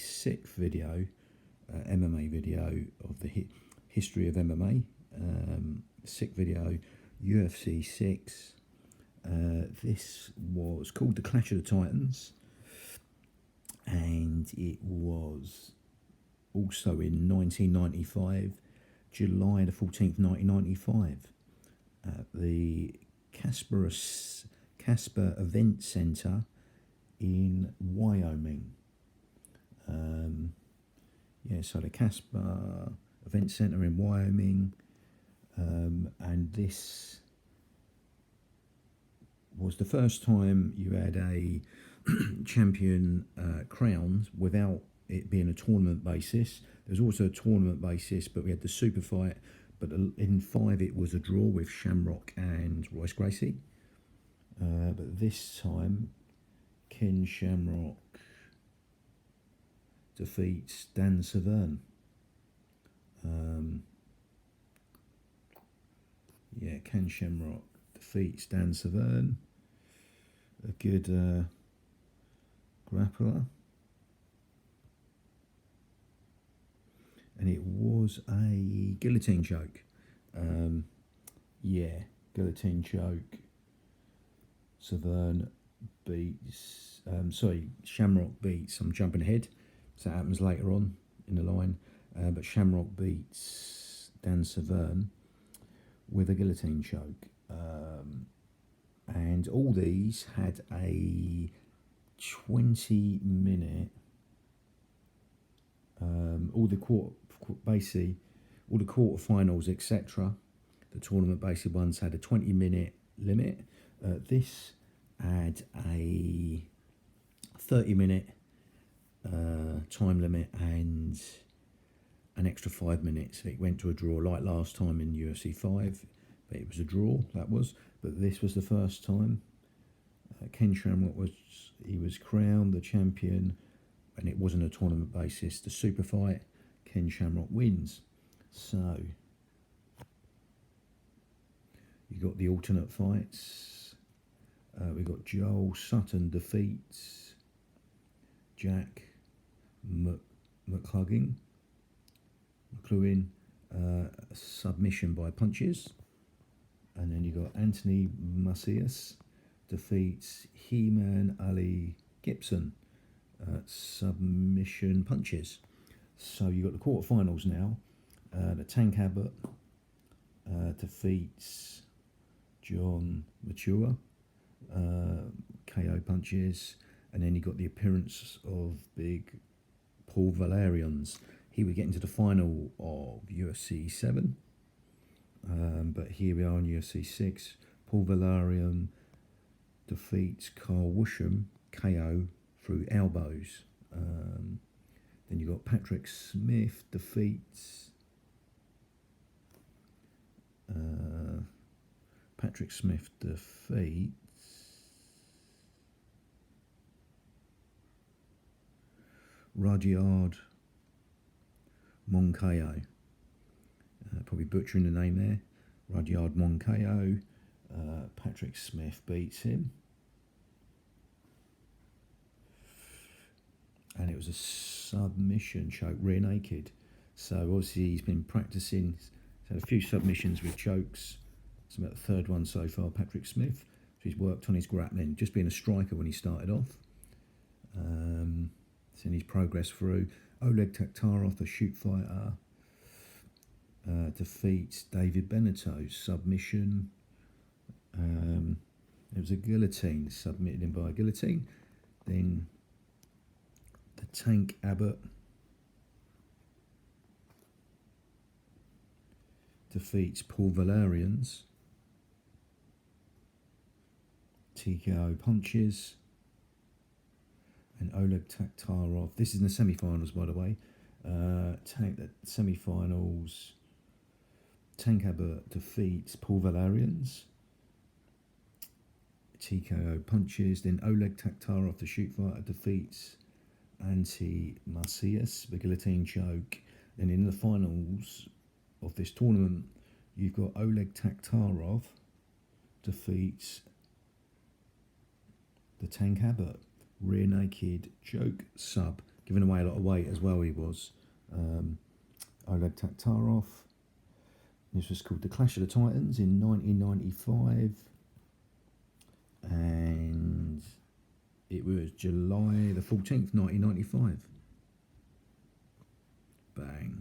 sixth video, MMA video of the history of MMA. Sixth video, UFC 6. This was called The Clash of the Titans, and it was also in 1995, July the 14th, 1995, at the Casper Event Center in Wyoming. So the Casper Event Center in Wyoming, and this was the first time you had a champion crowned without it being a tournament basis. There's also a tournament basis, but we had the super fight. But in 5, it was a draw with Shamrock and Royce Gracie. But this time, Ken Shamrock defeats Dan Severn. Ken Shamrock defeats Dan Severn. A good grappler. And it was a guillotine choke. Guillotine choke. Severn beats... Shamrock beats... I'm jumping ahead, so that happens later on in the line. But Shamrock beats Dan Severn with a guillotine choke. And all these had a 20-minute... all the quarterfinals, etc. The tournament basic ones had a 20-minute limit. This had a 30-minute time limit and an extra 5 minutes. It went to a draw like last time in UFC 5, but it was a draw, that was. But this was the first time Ken Shamrock was crowned the champion, and it wasn't a tournament basis. The super fight, Ken Shamrock wins. So you got the alternate fights. We got Joel Sutton defeats Jack McCluin, submission by punches. And then you got Anthony Macias defeats He-Man Ali Gibson, submission punches. So you got the quarterfinals now. The Tank Abbott defeats John Mature, KO punches. And then you got the appearance of big Paul Valerians. He would get into the final of UFC 7. But here we are in UFC 6. Paul Valerian defeats Carl Wusham, KO through elbows. Then you got Patrick Smith defeats Rudyard Moncayo. Probably butchering the name there. Rudyard Moncayo. Patrick Smith beats him. And it was a submission choke, rear naked. So obviously he's been practicing. He's had a few submissions with chokes. It's about the third one so far, Patrick Smith. So he's worked on his grappling, just being a striker when he started off. Seen his progress through. Oleg Taktarov, the shoot fighter, defeats David Beneteau, submission. It was a guillotine, submitted him by a guillotine. Then the Tank Abbott defeats Paul Valerians, TKO punches. And Oleg Taktarov, this is in the semi-finals, by the way. The semi-finals, Tank Abbott defeats Paul Valerians, TKO punches. Then Oleg Taktarov, the shoot fighter, defeats Anthony Macias, the guillotine choke. Then in the finals of this tournament, you've got Oleg Taktarov defeats the Tank Abbott, rear naked choke sub giving away a lot of weight as well. He was. Oleg Taktarov. This was called The Clash of the Titans in 1995, and it was July the 14th, 1995. Bang.